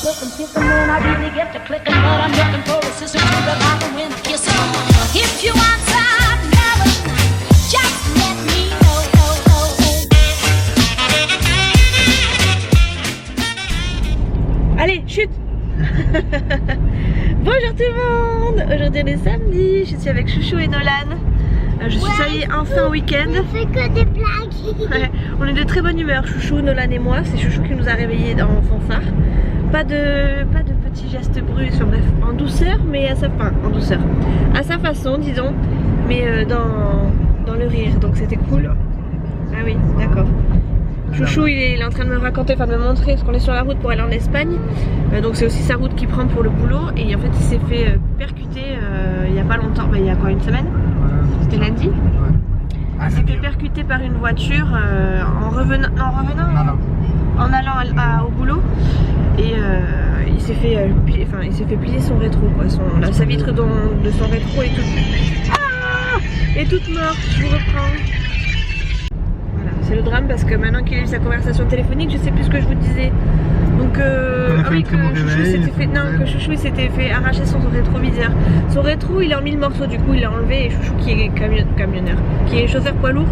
looking, kissing when I really get to clicking, but I'm looking for a sister to the light and when I kiss her. If you want some melody, just let me know. Allez, chute. Bonjour tout le monde. Aujourd'hui on est samedi, je suis avec Chouchou et Nolan. Je suis allée enfin au week-end. On fait que des blagues. Ouais, on est de très bonne humeur, Chouchou, Nolan et moi. C'est Chouchou qui nous a réveillés dans Fanfare. Pas de petits gestes brusques, enfin bref, en douceur, mais à sa façon, disons, mais dans le rire, donc c'était cool. Ah oui, d'accord. Chouchou il est en train de me raconter, enfin de me montrer parce qu'on est sur la route pour aller en Espagne. Donc c'est aussi sa route qu'il prend pour le boulot. Et en fait il s'est fait percuter il n'y a pas longtemps, il y a quoi, une semaine? C'était lundi. Il s'est fait percuter par une voiture en allant au boulot. Et il s'est fait plier son rétro quoi. Sa vitre de son rétro est toute morte. Je vous reprends. C'est le drame parce que maintenant qu'il a eu sa conversation téléphonique, je sais plus ce que je vous disais. Donc Chouchou s'était fait arracher son rétroviseur. Son rétro il est en 1000 morceaux, du coup il l'a enlevé et Chouchou qui est camionneur, qui est chauffeur poids lourd,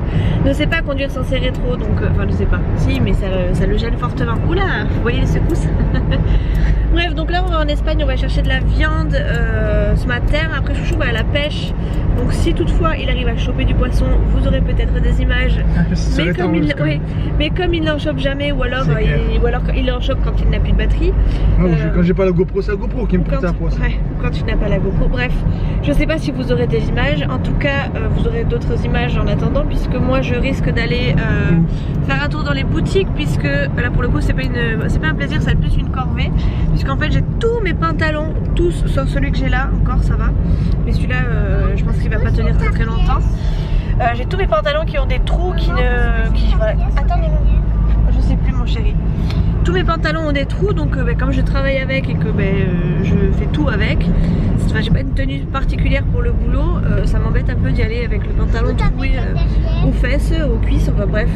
ne sait pas conduire sans ses rétros, donc enfin ne sait pas, si mais ça le gêne fortement. Oula, vous voyez les secousses. Bref, donc là on va en Espagne, on va chercher de la viande ce matin, après Chouchou va à la pêche. Donc si toutefois il arrive à choper du poisson, vous aurez peut-être des images. Mais comme il n'en chope jamais, ou alors il en chope quand il n'a plus de batterie. Non, quand j'ai pas la GoPro, c'est la GoPro qui me prête un poisson. Ouais, quand tu n'as pas la GoPro. Bref, je sais pas si vous aurez des images. En tout cas, vous aurez d'autres images en attendant, puisque moi je risque d'aller faire un tour dans les boutiques, puisque là pour le coup c'est pas un plaisir, c'est plus une corvée, puisqu'en fait j'ai tous mes pantalons, tous sauf celui que j'ai là, encore ça va, mais celui-là je pense qu'il va pas tenir très longtemps. J'ai tous mes pantalons qui ont des trous voilà. Attends, je sais plus mon chéri. Tous mes pantalons ont des trous, donc comme je travaille avec et que je fais tout avec, enfin, j'ai pas une tenue particulière pour le boulot, ça m'embête un peu d'y aller avec le pantalon troué aux fesses, aux cuisses, enfin bref.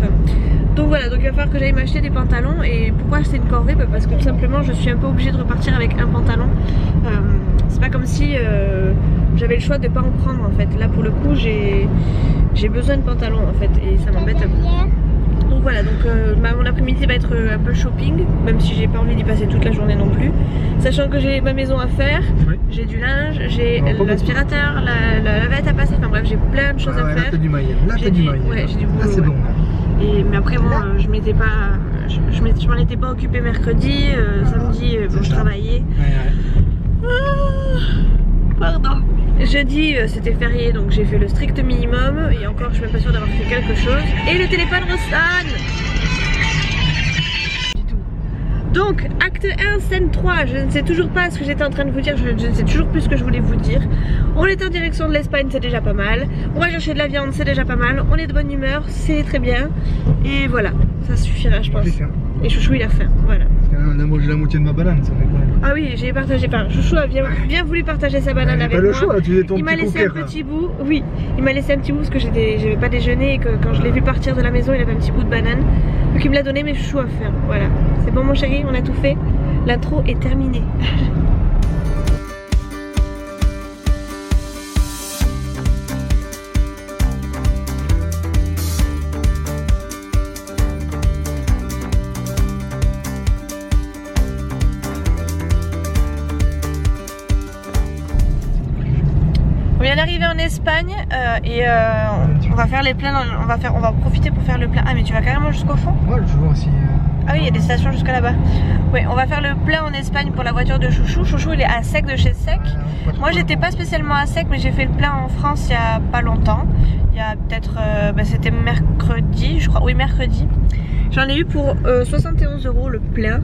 Donc voilà, donc il va falloir que j'aille m'acheter des pantalons. Et pourquoi c'est une corvée? Parce que tout simplement je suis un peu obligée de repartir avec un pantalon. C'est pas comme si j'avais le choix de pas en prendre en fait. Là pour le coup j'ai besoin de pantalons en fait et ça m'embête un peu. Donc voilà, donc mon après-midi va être un peu shopping, même si j'ai pas envie d'y passer toute la journée non plus. Sachant que j'ai ma maison à faire, j'ai du linge, j'ai l'aspirateur, la lavette à passer, enfin bref, j'ai plein de choses à faire. Là t'as du maillet, j'ai du boulot. Là c'est bon. Mais après bon, je m'en étais pas occupée mercredi, samedi bon, je travaillais. Pardon. Jeudi c'était férié, donc j'ai fait le strict minimum et encore je suis même pas sûre d'avoir fait quelque chose. Et le téléphone ressonne. Du tout. Donc acte 1 scène 3, je ne sais toujours pas ce que j'étais en train de vous dire, je ne sais toujours plus ce que je voulais vous dire. On est en direction de l'Espagne, c'est déjà pas mal. On va chercher de la viande, c'est déjà pas mal. On est de bonne humeur, c'est très bien. Et voilà, ça suffira je pense. Et Chouchou il a faim, voilà. J'ai la moitié de ma banane, ça fait quoi? Ah oui, j'ai partagé, enfin Chouchou a bien voulu partager sa banane avec moi. Le choix, tu ton il m'a laissé coquère, un petit bout, oui, il m'a laissé un petit bout parce que j'avais pas déjeuné et que quand je l'ai vu partir de la maison, il avait un petit bout de banane. Donc il me l'a donné, mais Chouchou a faim, voilà. C'est bon mon chéri, on a tout fait, l'intro est terminée. On vient d'arriver en Espagne et on va faire les pleins, on va profiter pour faire le plein. Ah mais tu vas carrément jusqu'au fond? Ouais, je vois aussi. Ah oui, il y a des stations jusqu'à là-bas. Oui, on va faire le plein en Espagne pour la voiture de Chouchou. Chouchou il est à sec de chez sec. Moi j'étais pas spécialement à sec, mais j'ai fait le plein en France il y a pas longtemps. Il y a peut-être, c'était mercredi, je crois. Oui, mercredi. J'en ai eu pour 71 € le plein.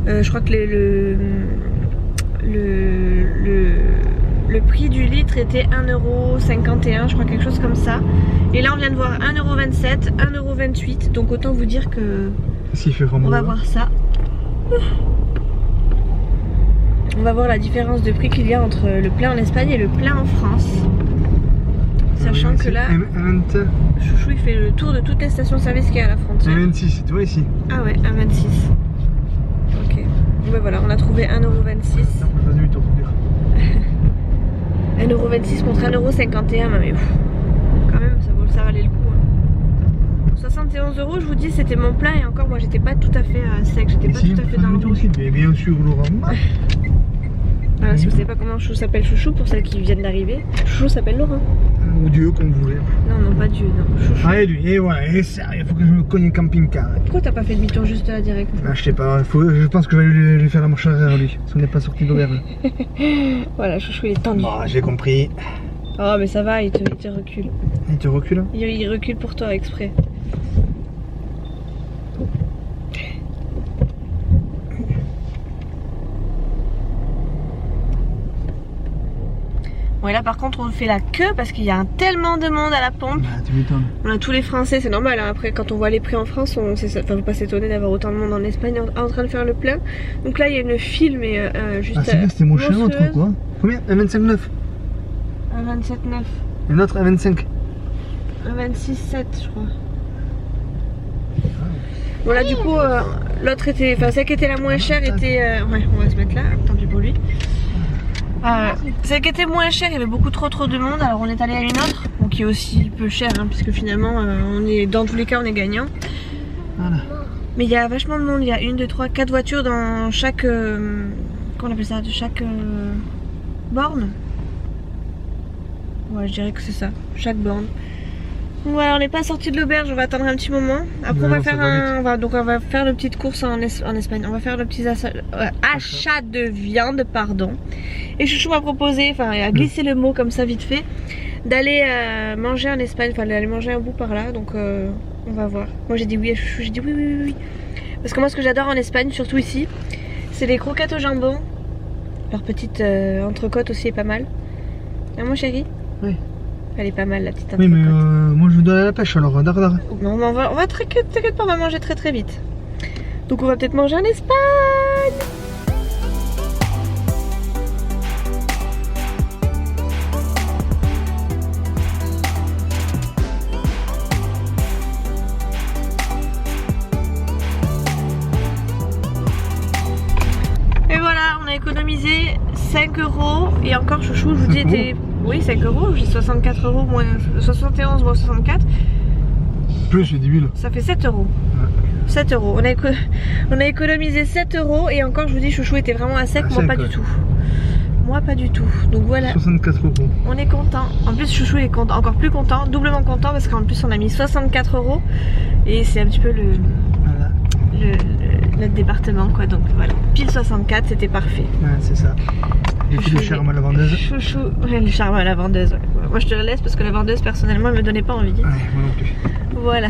Je crois que le prix du litre était 1,51 €, je crois, quelque chose comme ça. Et là on vient de voir 1,27 €, 1,28 €, donc autant vous dire que on va voir ça. On va voir la différence de prix qu'il y a entre le plein en Espagne et le plein en France. Sachant que là, Chouchou il fait le tour de toutes les stations-service qu'il y a à la frontière. 1,26, tu vois ici. Ah ouais, 1,26. Ok. ben voilà, on a trouvé 1,26 €. Non, faut faire demi-tour. 1,26 € contre 1,51 €, mais pff, quand même ça valait le coup. Hein. 71 €, je vous dis, c'était mon plein et encore moi j'étais pas tout à fait sec, j'étais pas tout à fait dans le rouge. Mais bien sûr, Laurent. Voilà, si vous savez pas comment Chouchou s'appelle Chouchou, pour celles qui viennent d'arriver, Chouchou s'appelle Laurent. Ou Dieu, comme vous voulez. Non, pas Dieu, non. Chouchou. Ah, et lui, et voilà, et ça, il faut que je me cogne un camping-car. Pourquoi t'as pas fait demi-tour juste là direct? Ah, je sais pas, je pense que je vais lui faire la marche arrière lui, si on n'est pas sorti d'auberge. Voilà, Chouchou il est tendu. Bon, j'ai compris. Oh, mais ça va, il te recule. Il te recule? Il recule pour toi exprès. Bon, et là par contre on fait la queue parce qu'il y a tellement de monde à la pompe. Ah, tu m'étonnes. On a tous les Français, c'est normal, hein. Après quand on voit les prix en France, on faut pas s'étonner d'avoir autant de monde en Espagne en train de faire le plein. Donc là il y a une file mais juste... Ah c'est bien, c'était moins cher l'autre quoi. Combien? 1,25,9. 1,27,9. Et l'autre 1,25. 1,26,7 je crois. Bon là du coup l'autre était, enfin celle qui était la moins chère était... ouais on va se mettre là, tant pis pour lui. Celle qui était moins chère, il y avait beaucoup trop de monde, alors on est allé à une autre, bon, qui est aussi peu chère, hein, puisque finalement on est, dans tous les cas on est gagnant. Voilà. Mais il y a vachement de monde, il y a 1, 2, 3, 4 voitures dans chaque... comment on appelle ça? De chaque borne. Ouais je dirais que c'est ça, chaque borne. Donc voilà, on n'est pas sorti de l'auberge, on va attendre un petit moment. Après on va faire on va faire une petite course en Espagne. On va faire le petit achat de viande, pardon. Et Chouchou m'a proposé, enfin a glissé le mot comme ça vite fait, d'aller manger en Espagne, enfin d'aller manger un bout par là. Donc on va voir. Moi j'ai dit oui à Chouchou, j'ai dit oui. Parce que moi ce que j'adore en Espagne, surtout ici, c'est les croquettes au jambon. Leur petite entrecôte aussi est pas mal. Ah mon chéri? Oui. Elle est pas mal la petite entrecôte. Oui mais moi je vous donne à la pêche alors, dardard. Non mais on va t'inquiète pas, on va manger très vite. Donc on va peut-être manger en Espagne. Et voilà, on a économisé 5 € et encore Chouchou, je vous dis, était... Oui, 5 €, j'ai 64 € moins 71 moins 64. Plus, j'ai 10 000. Ça fait 7 €. Ouais. 7 €. On a économisé 7 € et encore, je vous dis, Chouchou était vraiment à sec, moi pas du tout. Moi pas du tout. Donc voilà. 64 €. On est content. En plus, Chouchou est content, encore plus content, doublement content parce qu'en plus, on a mis 64 € et c'est un petit peu notre département quoi. Donc voilà, pile 64, c'était parfait. Ouais, c'est ça. J'ai fait le charme à la vendeuse. Chouchou, le charme à la vendeuse. Ouais. Moi je te la laisse parce que la vendeuse personnellement elle me donnait pas envie. Ouais, moi non plus. Voilà.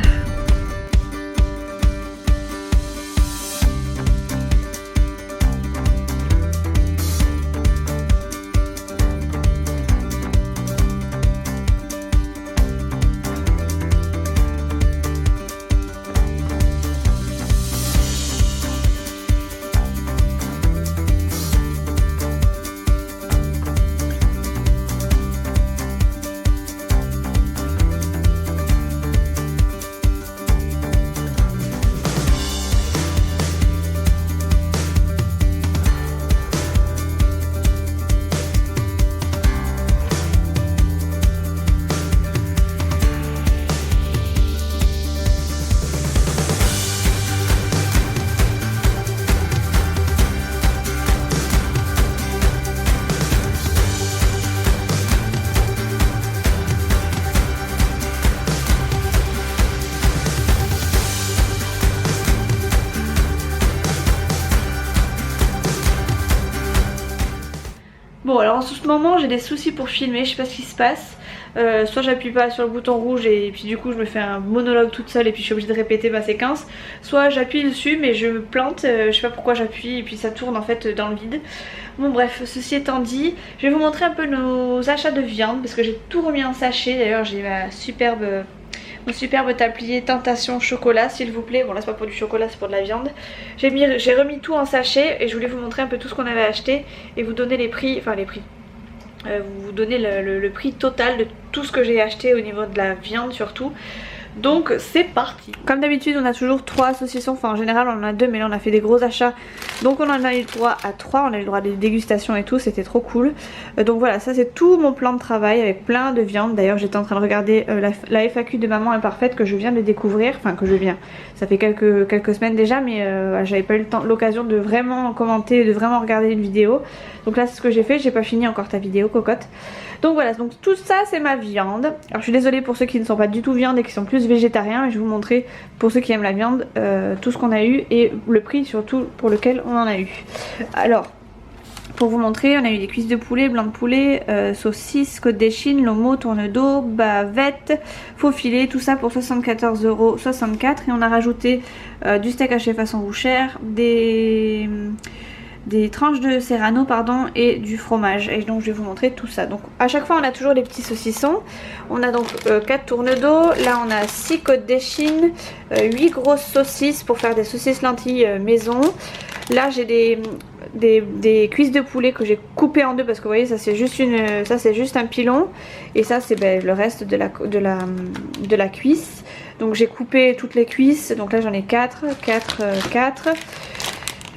Bon alors en ce moment j'ai des soucis pour filmer, je sais pas ce qui se passe. Soit j'appuie pas sur le bouton rouge et puis du coup je me fais un monologue toute seule et puis je suis obligée de répéter ma séquence. Soit j'appuie dessus mais je me plante, je sais pas pourquoi j'appuie et puis ça tourne en fait dans le vide. Bon bref, ceci étant dit, je vais vous montrer un peu nos achats de viande parce que j'ai tout remis en sachet. D'ailleurs j'ai mon superbe tablier Tentation chocolat s'il vous plaît. Bon là c'est pas pour du chocolat, c'est pour de la viande. J'ai remis tout en sachet et je voulais vous montrer un peu tout ce qu'on avait acheté et vous donner les prix, enfin les prix. Vous donner le prix total de tout ce que j'ai acheté au niveau de la viande surtout. Donc c'est parti. Comme d'habitude on a toujours 3 saucissons, enfin en général on en a 2 mais là on a fait des gros achats. Donc on en a eu le droit à 3, on a eu le droit à des dégustations et tout, c'était trop cool. Donc voilà, ça c'est tout mon plan de travail avec plein de viande. D'ailleurs j'étais en train de regarder la FAQ de Maman Imparfaite que je viens de découvrir. Enfin que je viens, ça fait quelques semaines déjà mais j'avais pas eu l'occasion de vraiment commenter, de vraiment regarder une vidéo. Donc là c'est ce que j'ai fait, j'ai pas fini encore ta vidéo cocotte. Donc voilà, donc tout ça c'est ma viande. Alors je suis désolée pour ceux qui ne sont pas du tout viande et qui sont plus végétariens, mais je vais vous montrer pour ceux qui aiment la viande tout ce qu'on a eu et le prix surtout pour lequel on en a eu. Alors pour vous montrer, on a eu des cuisses de poulet, blanc de poulet, saucisses, côte d'échine, lomo, tourne-dos, bavette, faux filet, tout ça pour 74,64 € et on a rajouté du steak haché façon bouchère, des tranches de serrano pardon et du fromage, et donc je vais vous montrer tout ça. Donc à chaque fois on a toujours les petits saucissons, on a donc 4 tourne-dos, là on a 6 côtes d'échine, 8 grosses saucisses pour faire des saucisses lentilles maison. Là j'ai des cuisses de poulet que j'ai coupées en deux parce que vous voyez ça c'est juste un pilon et ça c'est le reste de la cuisse. Donc j'ai coupé toutes les cuisses, donc là j'en ai 4.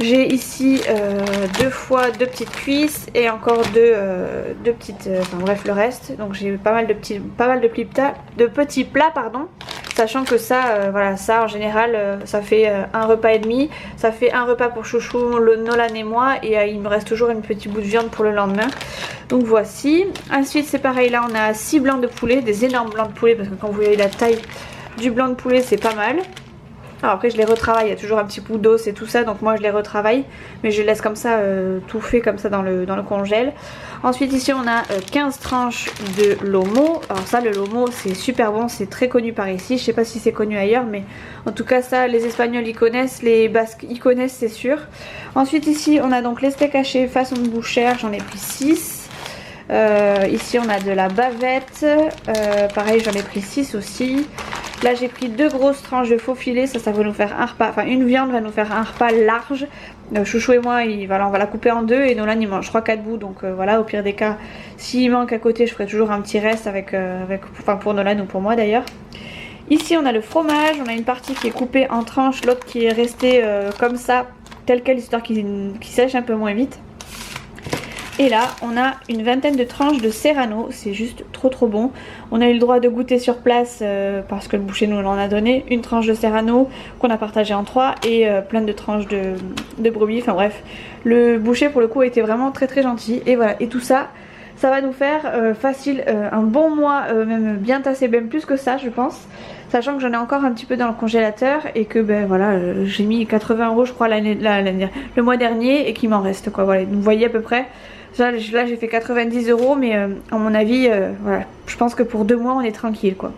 J'ai ici 2 fois 2 petites cuisses et encore deux petites, enfin bref le reste. Donc j'ai pas mal de petits plats pardon. Sachant que ça, voilà, ça en général ça fait un repas et demi. Ça fait un repas pour Chouchou, Nolan et moi et il me reste toujours un petit bout de viande pour le lendemain. Donc voici. Ensuite c'est pareil, là on a 6 blancs de poulet, des énormes blancs de poulet parce que quand vous voyez la taille du blanc de poulet c'est pas mal. Alors après je les retravaille, il y a toujours un petit bout d'os et tout ça, donc moi je les retravaille, mais je les laisse comme ça, tout fait comme ça dans le congèle. Ensuite ici on a 15 tranches de lomo. Alors ça le lomo c'est super bon, c'est très connu par ici, je sais pas si c'est connu ailleurs, mais en tout cas ça les Espagnols ils connaissent, les Basques ils connaissent c'est sûr. Ensuite ici on a donc les steaks hachés façon de bouchère, j'en ai pris 6. Ici on a de la bavette, pareil j'en ai pris 6 aussi. Là j'ai pris 2 grosses tranches de faux filet, ça va nous faire un repas, enfin une viande va nous faire un repas large. Chouchou et moi on va la couper en deux et Nolan il mange 3-4 bouts, donc voilà, au pire des cas s'il manque à côté je ferai toujours un petit reste enfin pour Nolan ou pour moi d'ailleurs. Ici on a le fromage, on a une partie qui est coupée en tranches, l'autre qui est restée comme ça, telle quelle, histoire qu'il sèche un peu moins vite. Et là on a une vingtaine de tranches de serrano, c'est juste trop bon. On a eu le droit de goûter sur place parce que le boucher nous en a donné. Une tranche de serrano qu'on a partagé en 3 et plein de tranches de brebis, enfin bref. Le boucher pour le coup était vraiment très gentil. Et voilà, et tout ça, ça va nous faire facile un bon mois, même bien tassé, même plus que ça je pense. Sachant que j'en ai encore un petit peu dans le congélateur et que ben voilà, j'ai mis 80 € je crois le mois dernier et qu'il m'en reste quoi. Voilà, vous voyez à peu près. Là j'ai fait 90 € mais à mon avis voilà, je pense que pour 2 mois on est tranquille quoi.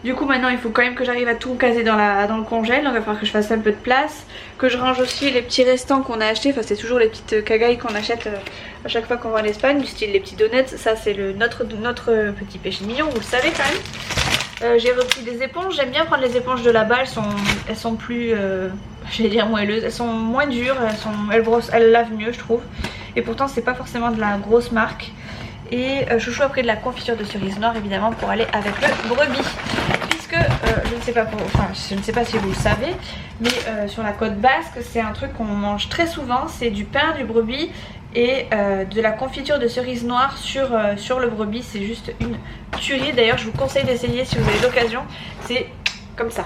Du coup maintenant il faut quand même que j'arrive à tout caser dans le congèle, donc il va falloir que je fasse un peu de place, que je range aussi les petits restants qu'on a achetés, enfin c'est toujours les petites cagailles qu'on achète à chaque fois qu'on va en Espagne, du style les petits donuts, ça c'est notre petit péché mignon, vous le savez quand même. J'ai repris des éponges, j'aime bien prendre les éponges de là-bas, elles sont plus, j'allais dire moelleuses, elles sont moins dures, elles lavent mieux je trouve. Et pourtant c'est pas forcément de la grosse marque. Et Chouchou a pris de la confiture de cerise noire évidemment pour aller avec le brebis. Puisque je ne sais pas si vous le savez, mais sur la côte basque c'est un truc qu'on mange très souvent, c'est du pain, du brebis et de la confiture de cerise noire sur le brebis. C'est juste une tuerie, d'ailleurs je vous conseille d'essayer si vous avez l'occasion, c'est comme ça.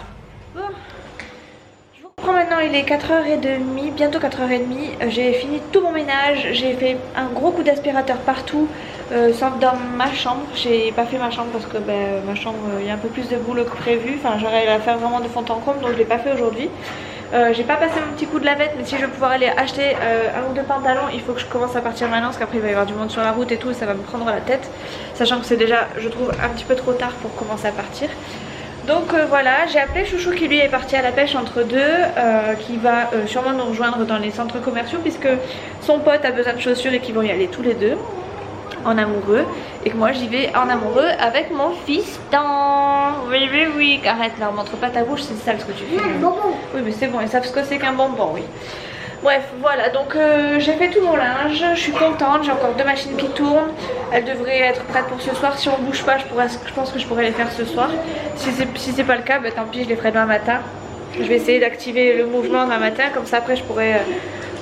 Maintenant il est 4h30, bientôt 4h30, j'ai fini tout mon ménage, j'ai fait un gros coup d'aspirateur partout, sauf dans ma chambre. J'ai pas fait ma chambre parce que ma chambre il y a un peu plus de boulot que prévu, enfin j'aurais à faire vraiment de fond en comble, donc je l'ai pas fait aujourd'hui. J'ai pas passé mon petit coup de lavette, mais si je vais pouvoir aller acheter un ou deux pantalons, il faut que je commence à partir maintenant parce qu'après il va y avoir du monde sur la route et tout, et ça va me prendre la tête, sachant que c'est déjà je trouve un petit peu trop tard pour commencer à partir. Donc voilà, j'ai appelé Chouchou qui lui est parti à la pêche entre deux, qui va sûrement nous rejoindre dans les centres commerciaux puisque son pote a besoin de chaussures et qu'ils vont y aller tous les deux en amoureux, et que moi j'y vais en amoureux avec mon fiston. Oui, arrête là, montre pas ta bouche, c'est sale ce que tu fais. Bonbon. Oui mais c'est bon, ils savent ce que c'est qu'un bonbon, oui. Bref, voilà, donc j'ai fait tout mon linge, je suis contente, j'ai encore 2 machines qui tournent. Elles devraient être prêtes pour ce soir. Si on bouge pas, je pense que je pourrais les faire ce soir. Si c'est pas le cas, bah, tant pis, je les ferai demain matin. Je vais essayer d'activer le mouvement demain matin, comme ça après je pourrais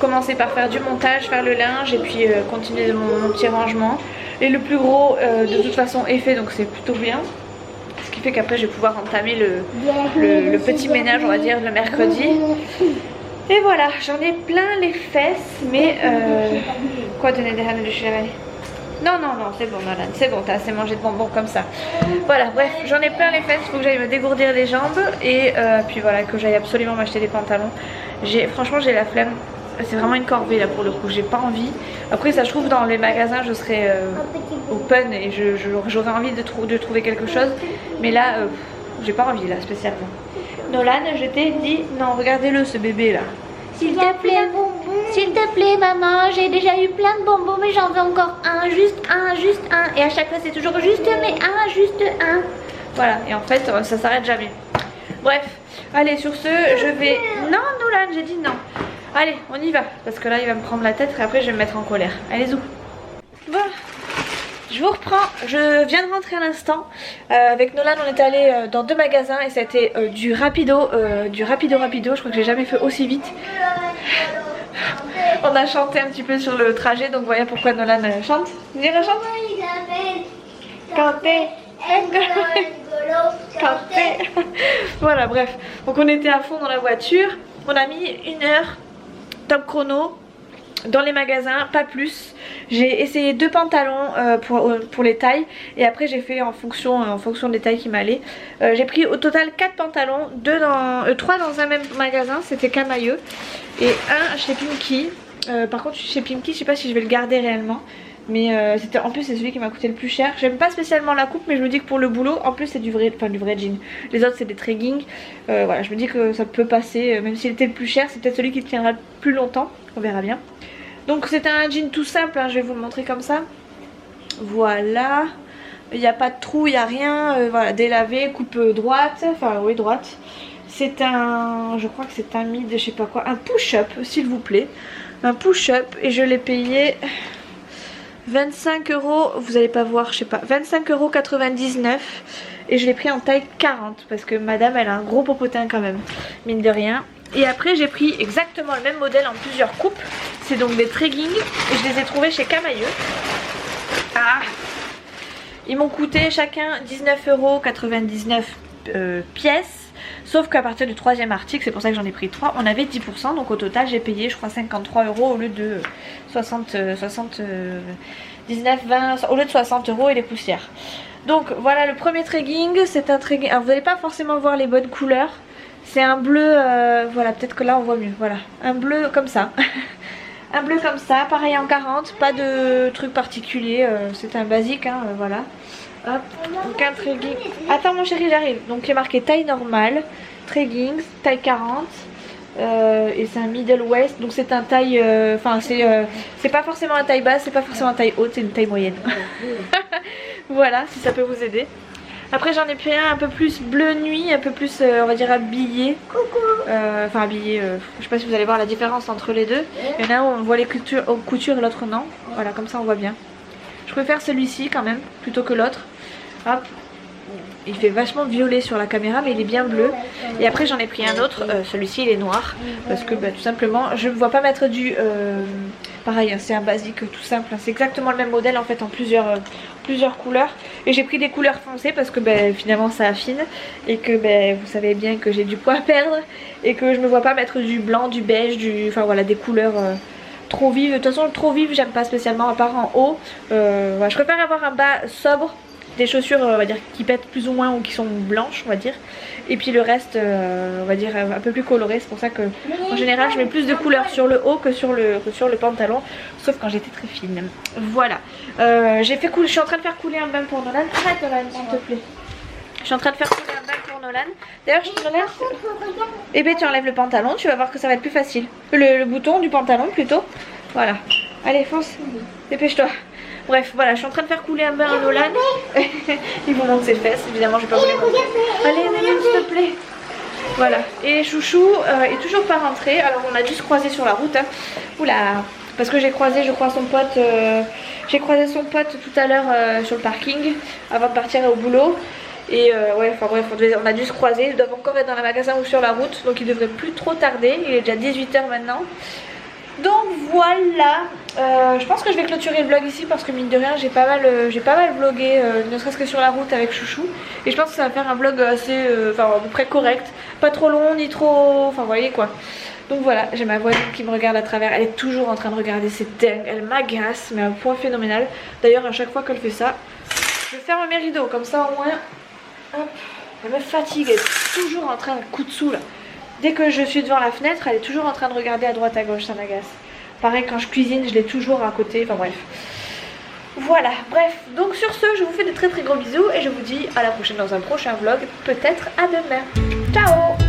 commencer par faire du montage, faire le linge et puis continuer mon petit rangement. Et le plus gros de toute façon est fait, donc c'est plutôt bien. Ce qui fait qu'après je vais pouvoir entamer le petit ménage, on va dire, le mercredi. Et voilà, j'en ai plein les fesses, mais quoi donner des hannes de chérie? Non, c'est bon Nolan, c'est bon, t'as assez mangé de bonbons comme ça. Voilà, bref, j'en ai plein les fesses, il faut que j'aille me dégourdir les jambes. Et puis voilà, que j'aille absolument m'acheter des pantalons. Franchement j'ai la flemme, c'est vraiment une corvée là pour le coup, j'ai pas envie. Après ça je trouve dans les magasins je serais open et j'aurais envie de trouver quelque chose. Mais là, j'ai pas envie là spécialement. Nolan, je t'ai dit, non regardez-le ce bébé là. S'il te plaît maman, j'ai déjà eu plein de bonbons mais j'en veux encore un, juste un. Et à chaque fois c'est toujours juste mais un, juste un. Voilà, et en fait ça s'arrête jamais. Bref, allez sur ce, je vais... Non Nolan, j'ai dit non. Allez, on y va, parce que là il va me prendre la tête et après je vais me mettre en colère. Allez, zou. Bon, je vous reprends, je viens de rentrer à l'instant. Avec Nolan on est allé dans 2 magasins et c'était du rapido, je crois que j'ai jamais fait aussi vite. On a chanté un petit peu sur le trajet, donc voyez pourquoi Nolan chante. Dis chante. Canté. Canté. Voilà, bref. Donc on était à fond dans la voiture. On a mis 1 heure top chrono dans les magasins, pas plus. J'ai essayé 2 pantalons pour les tailles et après j'ai fait en fonction des tailles qui m'allaient. J'ai pris au total 4 pantalons, 3 dans un même magasin, c'était Camailleux, et 1 chez Pimki. Par contre chez Pimki je sais pas si je vais le garder réellement, mais en plus c'est celui qui m'a coûté le plus cher. J'aime pas spécialement la coupe, mais je me dis que pour le boulot, en plus c'est du vrai jean. Les autres c'est des treggings. Voilà, je me dis que ça peut passer, même s'il était le plus cher, c'est peut-être celui qui tiendra le plus longtemps, on verra bien. Donc c'était un jean tout simple, hein, je vais vous le montrer comme ça. Voilà, il n'y a pas de trou, il n'y a rien, voilà, délavé, coupe droite, enfin oui droite. C'est je crois que c'est un mid, je sais pas quoi, un push-up s'il vous plaît. Un push-up et je l'ai payé 25 €, vous allez pas voir, je sais pas, 25,99 € et je l'ai pris en taille 40 parce que madame elle a un gros popotin quand même, mine de rien. Et après j'ai pris exactement le même modèle en plusieurs coupes. C'est donc des treggings et je les ai trouvés chez Camailleux. Ah, ils m'ont coûté chacun 19,99 € pièces. Sauf qu'à partir du 3e article, c'est pour ça que j'en ai pris 3, on avait 10%. Donc au total j'ai payé je crois 53 € au lieu de 19, 20, au lieu de 60 € et les poussières. Donc voilà le premier tregging, c'est un tregging. Alors vous n'allez pas forcément voir les bonnes couleurs. C'est un bleu, voilà, peut-être que là on voit mieux, voilà, un bleu comme ça. Un bleu comme ça, pareil en 40, pas de truc particulier, c'est un basique, hein, voilà. Hop, donc un tregging. Attends mon chéri, j'arrive. Donc il est marqué taille normale, treggings, taille 40. Et c'est un middle waist, donc c'est un taille, enfin c'est pas forcément un taille basse, c'est pas forcément un taille haute, c'est une taille moyenne. Voilà, si ça peut vous aider. Après j'en ai pris un peu plus bleu nuit, un peu plus on va dire habillé. Enfin habillé, je sais pas si vous allez voir la différence entre les deux. Il y en a un où on voit les coutures et l'autre non. Voilà, comme ça on voit bien. Je préfère celui-ci quand même plutôt que l'autre. Hop. Il fait vachement violet sur la caméra mais il est bien bleu. Et après j'en ai pris un autre, celui-ci il est noir. Parce que bah, tout simplement je ne vois pas mettre du... pareil, hein, c'est un basique tout simple. Hein, c'est exactement le même modèle en fait en plusieurs couleurs. Et j'ai pris des couleurs foncées parce que bah, finalement ça affine. Et que bah, vous savez bien que j'ai du poids à perdre. Et que je ne me vois pas mettre du blanc, du beige, enfin voilà des couleurs... trop vives. De toute façon trop vives j'aime pas spécialement à part en haut. Voilà, je préfère avoir un bas sobre. Des chaussures on va dire qui pètent plus ou moins ou qui sont blanches on va dire. Et puis le reste on va dire un peu plus coloré. C'est pour ça que en général je mets plus de couleurs sur le haut que sur le pantalon. Sauf quand j'étais très fine. Voilà. Je suis en train de faire couler un bain pour Nolan. Arrête Nolan s'il te plaît. Je suis en train de faire couler un bain pour Nolan. D'ailleurs Nolan, eh ben tu enlèves le pantalon, tu vas voir que ça va être plus facile. Le bouton du pantalon plutôt. Voilà. Allez fonce. Dépêche-toi. Bref, voilà, je suis en train de faire couler un bain à Nolan. Il vous montre ses fesses, évidemment, je vais pas vous les montrer. Allez, Nolan, s'il te plaît. Voilà, et Chouchou est toujours pas rentré. Alors on a dû se croiser sur la route hein. Oula, parce que j'ai croisé je crois son pote j'ai croisé son pote tout à l'heure sur le parking avant de partir au boulot. Et ouais, enfin bref, on a dû se croiser. Ils doivent encore être dans le magasin ou sur la route, donc il devrait plus trop tarder. Il est déjà 18 h maintenant. Donc voilà, je pense que je vais clôturer le vlog ici parce que mine de rien j'ai pas mal vlogué, ne serait-ce que sur la route avec Chouchou. Et je pense que ça va faire un vlog assez, enfin à peu près correct, pas trop long ni trop, enfin vous voyez quoi. Donc voilà, j'ai ma voisine qui me regarde à travers, elle est toujours en train de regarder, c'est dingue, elle m'agace mais à un point phénoménal. D'ailleurs à chaque fois qu'elle fait ça, je ferme mes rideaux comme ça au moins, hop, elle me fatigue, elle est toujours en train de coup de sous là. Dès que je suis devant la fenêtre, elle est toujours en train de regarder à droite à gauche, ça m'agace. Pareil quand je cuisine, je l'ai toujours à côté, enfin bref. Voilà, bref, donc sur ce, je vous fais de très gros bisous et je vous dis à la prochaine dans un prochain vlog, peut-être à demain. Ciao!